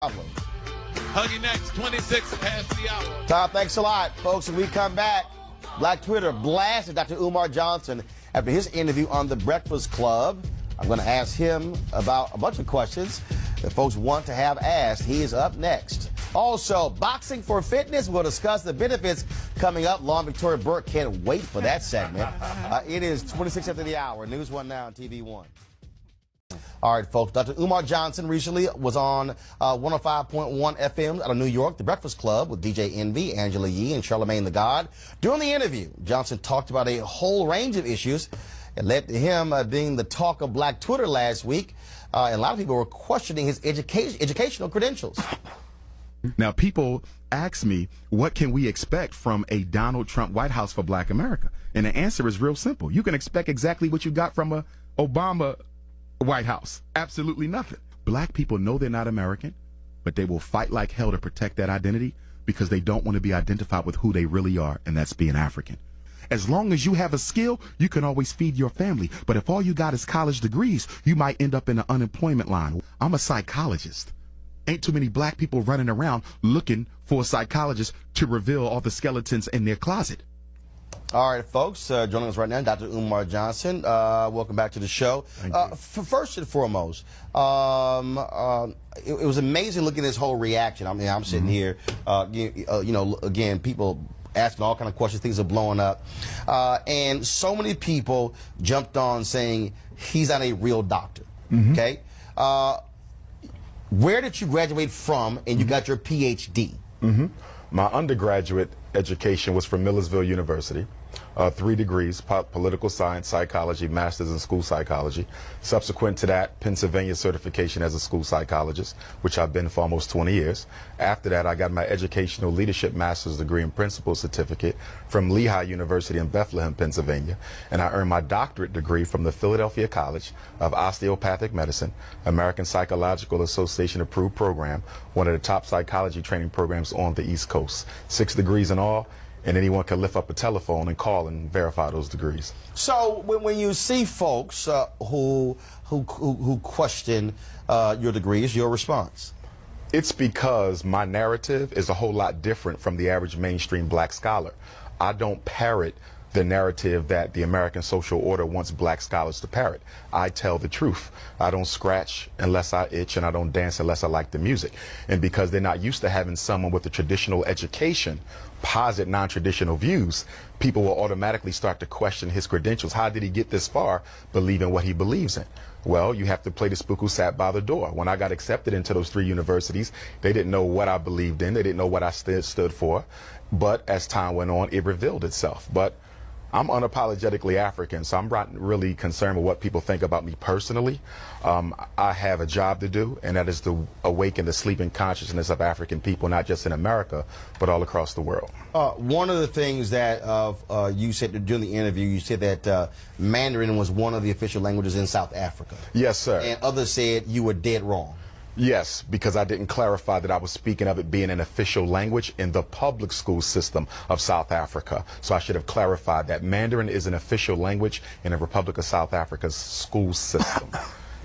Hug you next, 26 past the hour. Tom, thanks a lot. Folks, when we come back, Black Twitter blasted Dr. Umar Johnson after his interview on The Breakfast Club. I'm going to ask him about a bunch of questions that folks want to have asked. He is up next. Also, boxing for fitness. We'll discuss the benefits coming up. Law and Victoria Burke can't wait for that segment. It is 26 after the hour. News 1 now on TV 1. All right, folks. Dr. Umar Johnson recently was on 105.1 FM out of New York, The Breakfast Club, with DJ Envy, Angela Yee, and Charlamagne the God. During the interview, Johnson talked about a whole range of issues. It led to him being the talk of Black Twitter last week. And a lot of people were questioning his educational credentials. Now, people ask me, what can we expect from a Donald Trump White House for Black America? And the answer is real simple. You can expect exactly what you got from a Obama White House. Absolutely nothing. Black people know they're not American, but they will fight like hell to protect that identity because they don't want to be identified with who they really are, and that's being African. As long as you have a skill, you can always feed your family. But if all you got is college degrees, you might end up in the unemployment line. I'm a psychologist. Ain't too many black people running around looking for a psychologist to reveal all the skeletons in their closet. All right, folks, joining us right now, Dr. Umar Johnson. Welcome back to the show. First and foremost, it was amazing looking at this whole reaction. I mean, I'm sitting here, you know, again, people asking all kind of questions, things are blowing up. And so many people jumped on saying he's not a real doctor, okay? Where did you graduate from and you got your PhD? My undergraduate education was from Millersville University. 3 degrees, political science, psychology, master's in school psychology. Subsequent to that, Pennsylvania certification as a school psychologist, which I've been for almost 20 years. After that, I got my educational leadership master's degree and principal certificate from Lehigh University in Bethlehem, Pennsylvania. And I earned my doctorate degree from the Philadelphia College of Osteopathic Medicine, American Psychological Association approved program, one of the top psychology training programs on the East Coast. 6 degrees in all. And anyone can lift up a telephone and call and verify those degrees. So when you see folks who question your degrees, your response? It's because my narrative is a whole lot different from the average mainstream black scholar. I don't parrot the narrative that the American social order wants black scholars to parrot. I tell the truth. I don't scratch unless I itch, and I don't dance unless I like the music. And because they're not used to having someone with a traditional education posit non-traditional views, people will automatically start to question his credentials. How did he get this far believing what he believes in? Well, you have to play the spook who sat by the door. When I got accepted into those 3 universities, they didn't know what I believed in. They didn't know what I stood for. But as time went on, it revealed itself. But I'm unapologetically African, so I'm not really concerned with what people think about me personally. I have a job to do, and that is to awaken the sleeping consciousness of African people, not just in America, but all across the world. One of the things that you said during the interview, you said that Mandarin was one of the official languages in South Africa. Yes, sir. And others said you were dead wrong. Yes, because I didn't clarify that I was speaking of it being an official language in the public school system of South Africa. So I should have clarified that Mandarin is an official language in the Republic of South Africa's school system.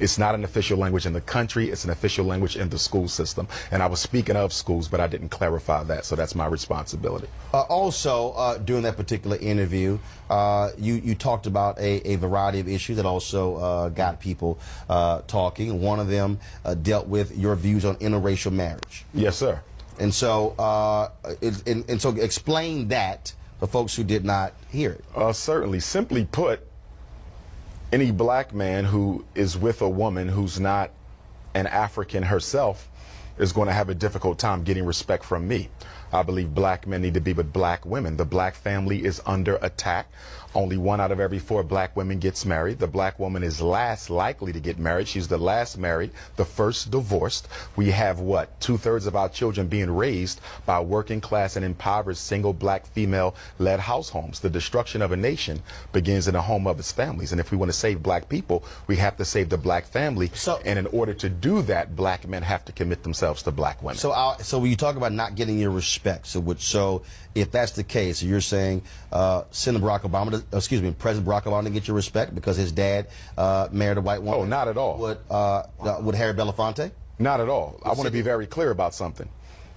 It's not an official language in the country, it's an official language in the school system. And I was speaking of schools, but I didn't clarify that, so that's my responsibility. Also, during that particular interview, you talked about a variety of issues that also got people talking. One of them dealt with your views on interracial marriage. Yes, sir. And so, so explain that for folks who did not hear it. Certainly. Simply put, any black man who is with a woman who's not an African herself is going to have a difficult time getting respect from me. I believe black men need to be with black women. The black family is under attack. Only 1 out of every 4 black women gets married. The black woman is last likely to get married. She's the last married, the first divorced. We have what? 2/3 of our children being raised by working class and impoverished single black female-led house homes. The destruction of a nation begins in the home of its families. And if we want to save black people, we have to save the black family. And in order to do that, black men have to commit themselves to black women. So when you talk about not getting your respect, so if that's the case, you're saying President Barack Obama to get your respect because his dad married a white woman? Oh, not at all. Would Harry Belafonte? Not at all. I want to be very clear about something.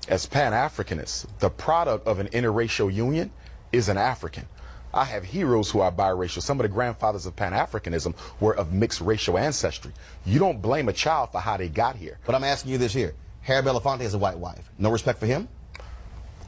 As Pan-Africanists, the product of an interracial union is an African. I have heroes who are biracial. Some of the grandfathers of Pan-Africanism were of mixed racial ancestry. You don't blame a child for how they got here. But I'm asking you this here. Harry Belafonte has a white wife. No respect for him?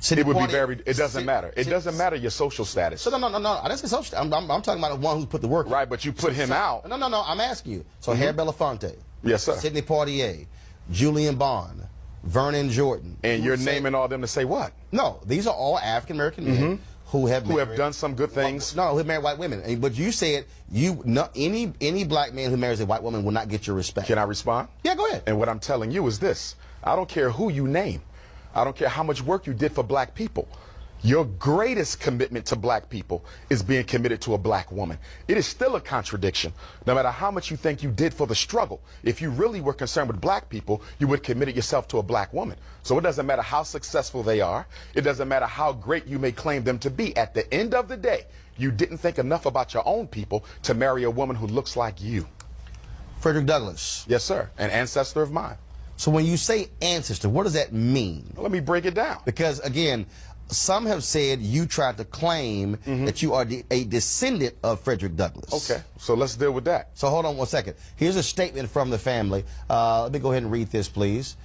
It would be very, it doesn't matter. It doesn't matter your social status. So no. I didn't say social. I'm talking about the one who put the work in. Right, but you put him out. No. I'm asking you. So Harry Belafonte. Yes, sir. Sidney Poitier, Julian Bond, Vernon Jordan. And you're naming all them to say what? No, these are all African American men who have done some good things. No, who have married white women. But you said any black man who marries a white woman will not get your respect. Can I respond? Yeah, go ahead. And what I'm telling you is this. I don't care who you name. I don't care how much work you did for black people. Your greatest commitment to black people is being committed to a black woman. It is still a contradiction. No matter how much you think you did for the struggle, if you really were concerned with black people, you would commit yourself to a black woman. So it doesn't matter how successful they are. It doesn't matter how great you may claim them to be. At the end of the day, you didn't think enough about your own people to marry a woman who looks like you. Frederick Douglass. Yes, sir. An ancestor of mine. So when you say ancestor, what does that mean? Let me break it down. Because, again, some have said you tried to claim that you are a descendant of Frederick Douglass. Okay, so let's deal with that. So hold on one second. Here's a statement from the family. Let me go ahead and read this, please.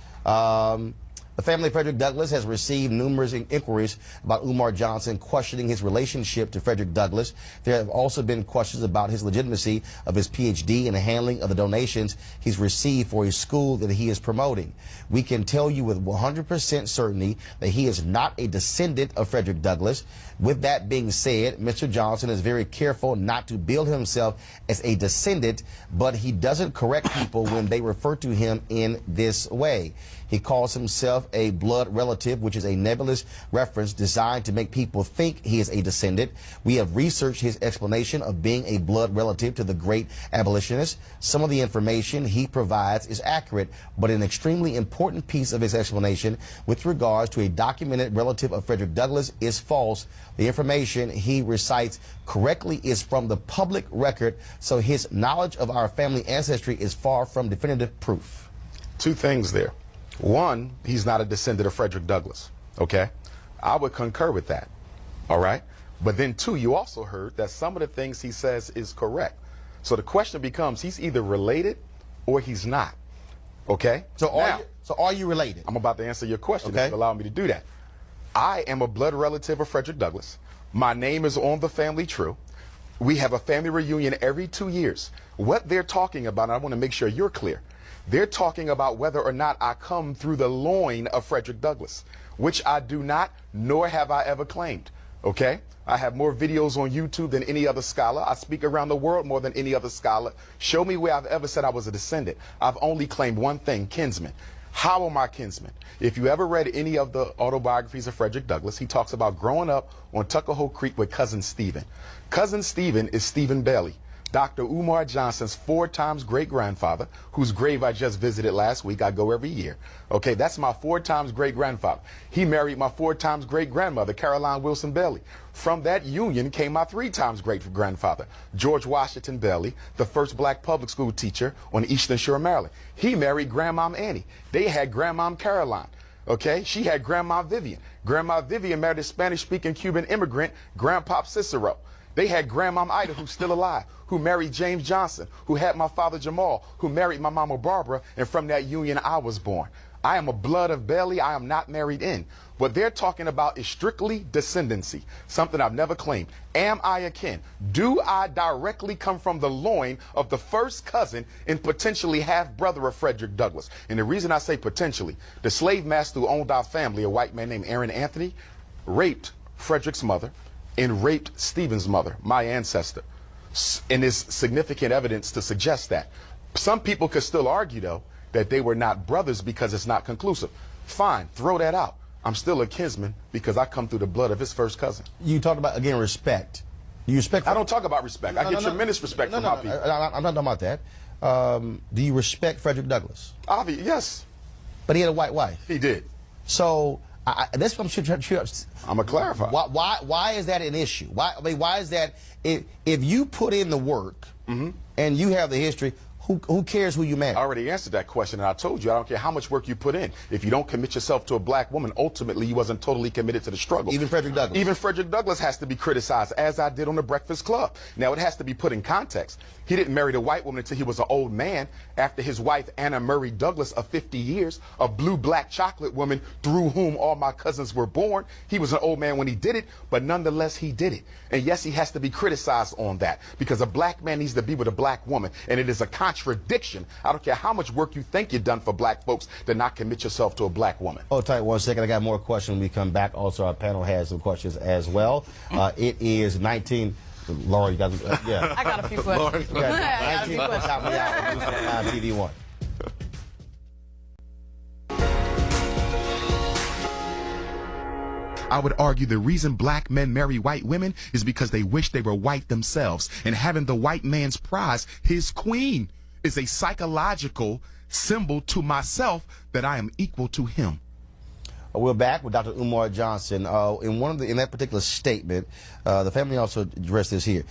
The family of Frederick Douglass has received numerous inquiries about Umar Johnson questioning his relationship to Frederick Douglass. There have also been questions about his legitimacy of his PhD and the handling of the donations he's received for his school that he is promoting. We can tell you with 100% certainty that he is not a descendant of Frederick Douglass. With that being said, Mr. Johnson is very careful not to bill himself as a descendant, but he doesn't correct people when they refer to him in this way. He calls himself a blood relative, which is a nebulous reference designed to make people think he is a descendant. We have researched his explanation of being a blood relative to the great abolitionist. Some of the information he provides is accurate, but an extremely important piece of his explanation with regards to a documented relative of Frederick Douglass is false. The information he recites correctly is from the public record, so his knowledge of our family ancestry is far from definitive proof. Two things there. One, he's not a descendant of Frederick Douglass, okay? I would concur with that, all right? But then two, you also heard that some of the things he says is correct. So the question becomes, he's either related or he's not, okay? So are you related? I'm about to answer your question, okay, if you allow me to do that. I am a blood relative of Frederick Douglass. My name is on the family tree. We have a family reunion every 2 years. What they're talking about, and I want to make sure you're clear, they're talking about whether or not I come through the loin of Frederick Douglass, which I do not, nor have I ever claimed, okay? I have more videos on YouTube than any other scholar. I speak around the world more than any other scholar. Show me where I've ever said I was a descendant. I've only claimed one thing, kinsman. How am I kinsman? If you ever read any of the autobiographies of Frederick Douglass, he talks about growing up on Tuckahoe Creek with Cousin Stephen. Cousin Stephen is Stephen Bailey, Dr. Umar Johnson's 4 times great-grandfather, whose grave I just visited last week. I go every year. Okay, that's my 4 times great-grandfather. He married my 4 times great-grandmother, Caroline Wilson Bailey. From that union came my 3 times great-grandfather, George Washington Bailey, the first black public school teacher on the Eastern Shore of Maryland. He married Grandmom Annie. They had Grandmom Caroline. Okay, she had Grandma Vivian. Grandma Vivian married a Spanish-speaking Cuban immigrant, Grandpop Cicero. They had Grandmom Ida, who's still alive, who married James Johnson, who had my father Jamal, who married my mama Barbara, and from that union I was born. I am a blood of Bailey. I am not married in. What they're talking about is strictly descendancy, something I've never claimed. Am I a kin? Do I directly come from the loin of the first cousin and potentially half-brother of Frederick Douglass? And the reason I say potentially, the slave master who owned our family, a white man named Aaron Anthony, raped Frederick's mother and raped Stephen's mother, my ancestor. And there's significant evidence to suggest that. Some people could still argue, though, that they were not brothers because it's not conclusive. Fine, throw that out. I'm still a kinsman because I come through the blood of his first cousin. You talked about, again, respect. Do you respect? I don't talk about respect. I get tremendous respect from my people. I'm not talking about that. Do you respect Frederick Douglass? Yes. But he had a white wife. He did. So that's what I'm sure. I'm gonna clarify. Why is that an issue? Why is that? If you put in the work and you have the history, who cares who you marry? I already answered that question, and I told you I don't care how much work you put in. If you don't commit yourself to a black woman, ultimately you wasn't totally committed to the struggle. Even Frederick Douglass. Even Frederick Douglass has to be criticized, as I did on the Breakfast Club. Now, it has to be put in context. He didn't marry the white woman until he was an old man, after his wife, Anna Murray Douglas, of 50 years, a blue-black chocolate woman through whom all my cousins were born. He was an old man when he did it, but nonetheless, he did it. And yes, he has to be criticized on that, because a black man needs to be with a black woman, and it is a contradiction. I don't care how much work you think you've done for black folks to not commit yourself to a black woman. Hold tight 1 second. I got more questions when we come back. Also, our panel has some questions as well. It is 19. Laura, you got yeah. I got a few questions. I got a few questions. Top of the hour on TV One. I would argue the reason black men marry white women is because they wish they were white themselves. And having the white man's prize, his queen, is a psychological symbol to myself that I am equal to him. We're back with Dr. Umar Johnson. In that particular statement, the family also addressed this here.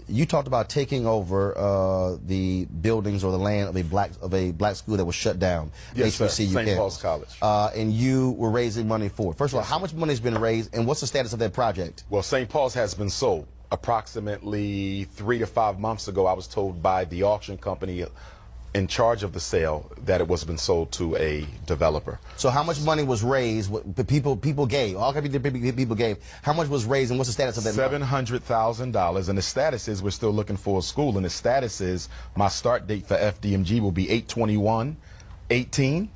You talked about taking over the buildings or the land of a black school that was shut down. Yes, sir. HBCU St. Paul's College. And you were raising money for it. First of all, how much money has been raised, and what's the status of that project? Well, St. Paul's has been sold. Approximately 3 to 5 months ago, I was told by the auction company in charge of the sale that it was been sold to a developer. So how much money was raised? What people gave? All kinds of people gave. How much was raised, and what's the status of that money? $700,000, and the status is we're still looking for a school, and the status is my start date for FDMG will be 8/21/18,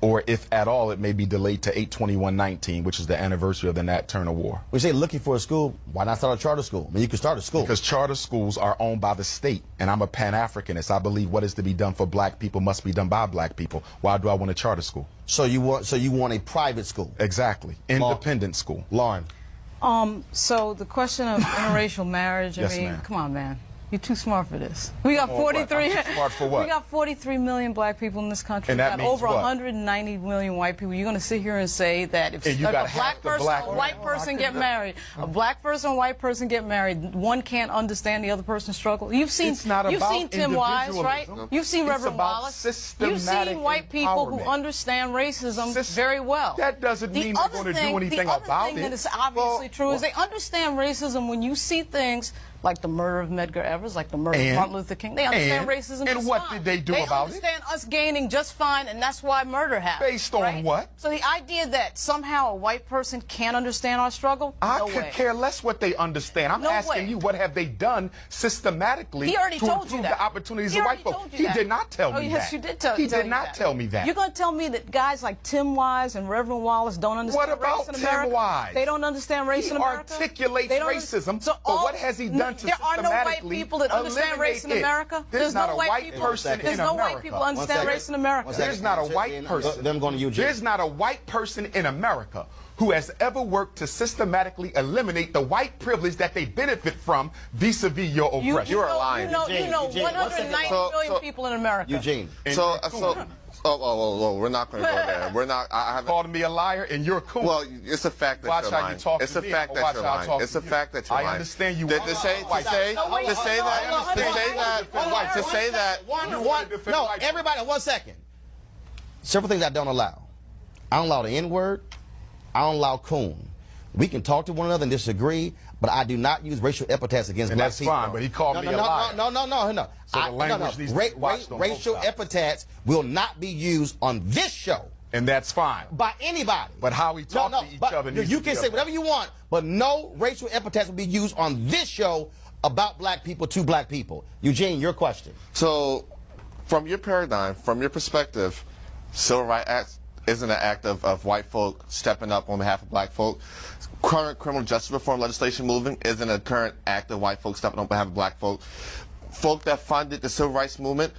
or if at all, it may be delayed to 8/21/19, which is the anniversary of the Nat Turner War. We say looking for a school. Why not start a charter school? I mean, you can start a school. Because charter schools are owned by the state, and I'm a Pan-Africanist. I believe what is to be done for black people must be done by black people. Why do I want a charter school? So you want a private school? Exactly. Independent school. Lauren. So the question of interracial marriage, Yes, I mean, ma'am. come on, man. You're too smart for this. We got 43. I'm too smart for what? We got 43 million black people in this country. And we that got means over what? 190 million white people. You're going to sit here and say that if And you a got black half the person black and a women. white person get married, a black person and a white person get married, one can't understand the other person's struggle. You've seen It's not you've about seen Tim Wise, right? individualism. You've seen It's Reverend about Wallace. You've systematic seen white people who empowerment. understand racism very well. That doesn't mean they're going to do anything the other about thing it. that is obviously true is they understand racism when you see things like the murder of Medgar Evers, like the murder of Martin Luther King. They understand racism and just what fine. did they do about it? They understand us gaining just fine, and that's why murder happened. Based on what? So the idea that somehow a white person can't understand our struggle, I no could way. care less what they understand. I'm No asking way. you, what have they done systematically He already to told improve you that. the opportunities He of already white folks? told you He that. did not tell me yes, that. you did tell He tell did you not that. tell me that. You're going to tell me that guys like Tim Wise and Reverend Wallace don't understand What about race in Tim America? Wise? They don't understand race He in America? articulates They don't racism, so but all- what has he done to There are no white systematically people that understand race in eliminate it? America. There's not no a white white people. person There's in no America. white people who understand second. race in America. One second. There's not a white person. Them going to Eugene. There's not a white person in America who has ever worked to systematically eliminate the white privilege that they benefit from vis-a-vis your oppression. You're lying. You know Eugene, 190 million people in America. Eugene. We're not going to go there. We're not. I haven't called me a liar, and you're cool. Well, it's a fact that Watch you're how lying. you talk It's to a me, fact or that watch you're how I lying. talk It's to a you. fact that you're I lying. understand you. To say No, everybody, 1 second. Several things I don't allow. I don't allow the N-word. I don't allow coon. We can talk to one another and disagree, but I do not use racial epithets against And black that's people. fine, but he called me a liar. No. So the language needs to be watched on both Racial sides. epithets will not be used on this show And that's fine. by anybody. But how we talk to each other needs you to can be say up. whatever you want, but no racial epithets will be used on this show about black people to black people. Eugene, your question. So, from your paradigm, from your perspective, Civil Rights Act isn't an act of white folk stepping up on behalf of black folk. Current criminal justice reform legislation moving isn't a current act of white folk stepping up on behalf of black folk. Folk that funded the civil rights movement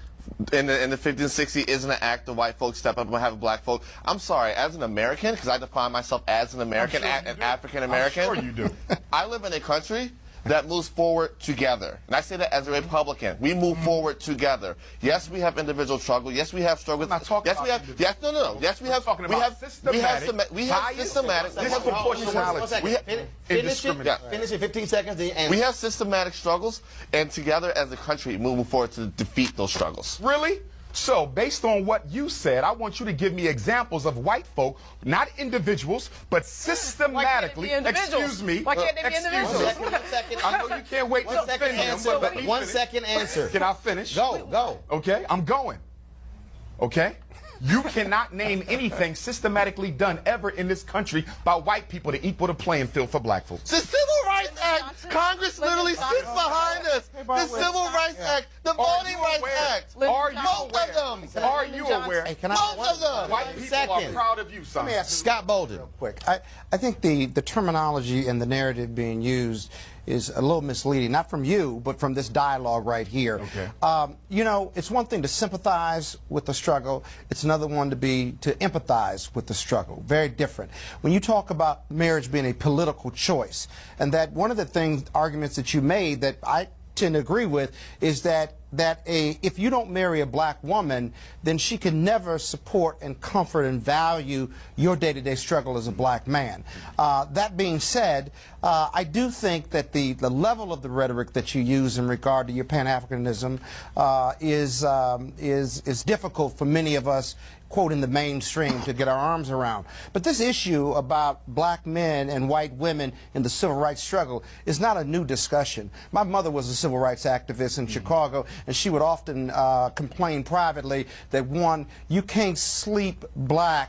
in the 50s and 60s isn't an act of white folk stepping up on behalf of black folk. I'm sorry, as an American, because I define myself as an American, I'm sure an you do. African American. I'm sure you do. I live in a country that moves forward together. And I say that as a Republican. We move forward together. Yes, we have individual struggle. Yes, we have struggles. I'm not talking yes, we have. about Yes, no. Yes, we have. Talking We about have systematic, we have systematic. disproportionality. Finish in 15 seconds. And We have systematic struggles, and together as a country, moving forward to defeat those struggles. Really? So, based on what you said, I want you to give me examples of white folk, not individuals, but systematically. Excuse me. Why can't they be individuals? 1 second. I know you can't wait to defend them, but let me 1 finish. second answer. Can I finish? Go. Okay, I'm going. Okay? You cannot name anything systematically done ever in this country by white people to equal the playing field for black folks. The Civil Rights Act, Congress literally sits behind us. The Civil Rights Act, the Voting Rights Act. Are you Both of them. Are you aware? Both of them. White people are proud of you, son. Scott Bolden. Quick. I think the terminology and the narrative being used is a little misleading, not from you, but from this dialogue right here. Okay. You know, it's one thing to sympathize with the struggle. It's another one to empathize with the struggle. Very different. When you talk about marriage being a political choice, and that one of the arguments that you made that I tend to agree with is that if you don't marry a black woman, then she can never support and comfort and value your day-to-day struggle as a black man. That being said, I do think that the level of the rhetoric that you use in regard to your Pan-Africanism is difficult for many of us, quote, in the mainstream to get our arms around. But this issue about black men and white women in the civil rights struggle is not a new discussion. My mother was a civil rights activist in Chicago, and she would often complain privately that, one, you can't sleep white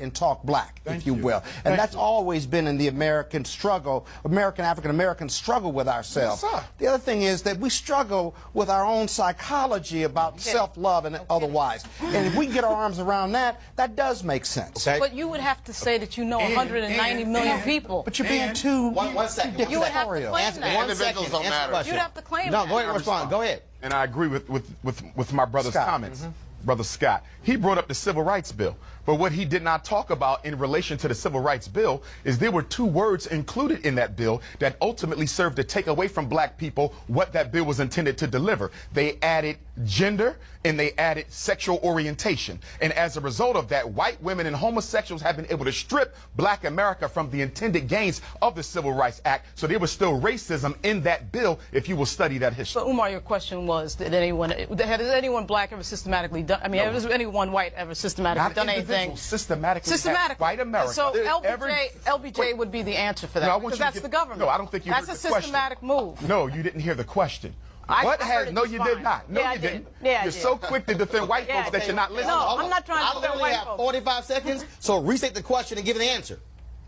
and talk black, if you will. And that's always been in the American struggle, African-American struggle with ourselves. Yes, sir. The other thing is that we struggle with our own psychology about self-love and otherwise. And if we get our arms around that, that does make sense. Okay. But you would have to say that you know 190 million people. But you're being too One second. You would have to claim Answer, that. 1 Individuals second. don't Answer the matter. question. You'd have to claim No, that. go ahead and respond. Go ahead. And I agree with my brother's Scott. comments. Brother Scott. He brought up the Civil Rights Bill. But what he did not talk about in relation to the Civil Rights Bill is there were 2 words included in that bill that ultimately served to take away from black people what that bill was intended to deliver. They added gender and they added sexual orientation. And as a result of that, white women and homosexuals have been able to strip black America from the intended gains of the Civil Rights Act. So there was still racism in that bill if you will study that history. But Umar, your question was, has anyone black ever systematically done, has anyone white ever systematically done anything? Systematically. White America. So LBJ would be the answer for that, No, because that's the government. No, I don't think you heard the question. That's a systematic move. No, you didn't hear the question. No, you did not. No, you didn't. Yeah, you're so quick to defend white folks that you're not listening. No, I'm not trying to I defend literally white have folks. 45 seconds, so restate the question and give an answer.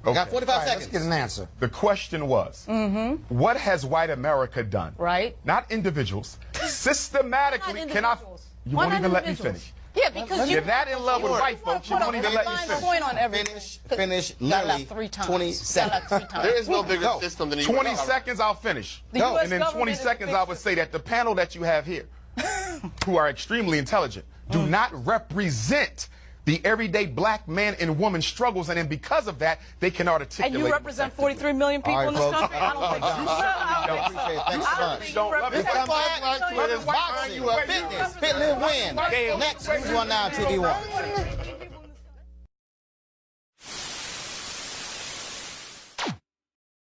I got 45 All right, seconds. let's get an answer. The question was, what has white America done? Right. Not individuals. Systematically. You won't even let me finish. Yeah, because You're that in love with white folks, you won't even let me finish. Point on everything. Finish literally 20 seconds. There is no bigger system than the 20 seconds, I'll finish. Go. And in 20 seconds, I would say that the panel that you have here, who are extremely intelligent, do not represent the everyday black man and woman struggles, and then because of that, they can articulate. And you represent 43 million people in this country? I don't think so. Thanks so much. Don't love We it. come back with boxing, fitness, Fit Live Win. Next, who's on now, TV1?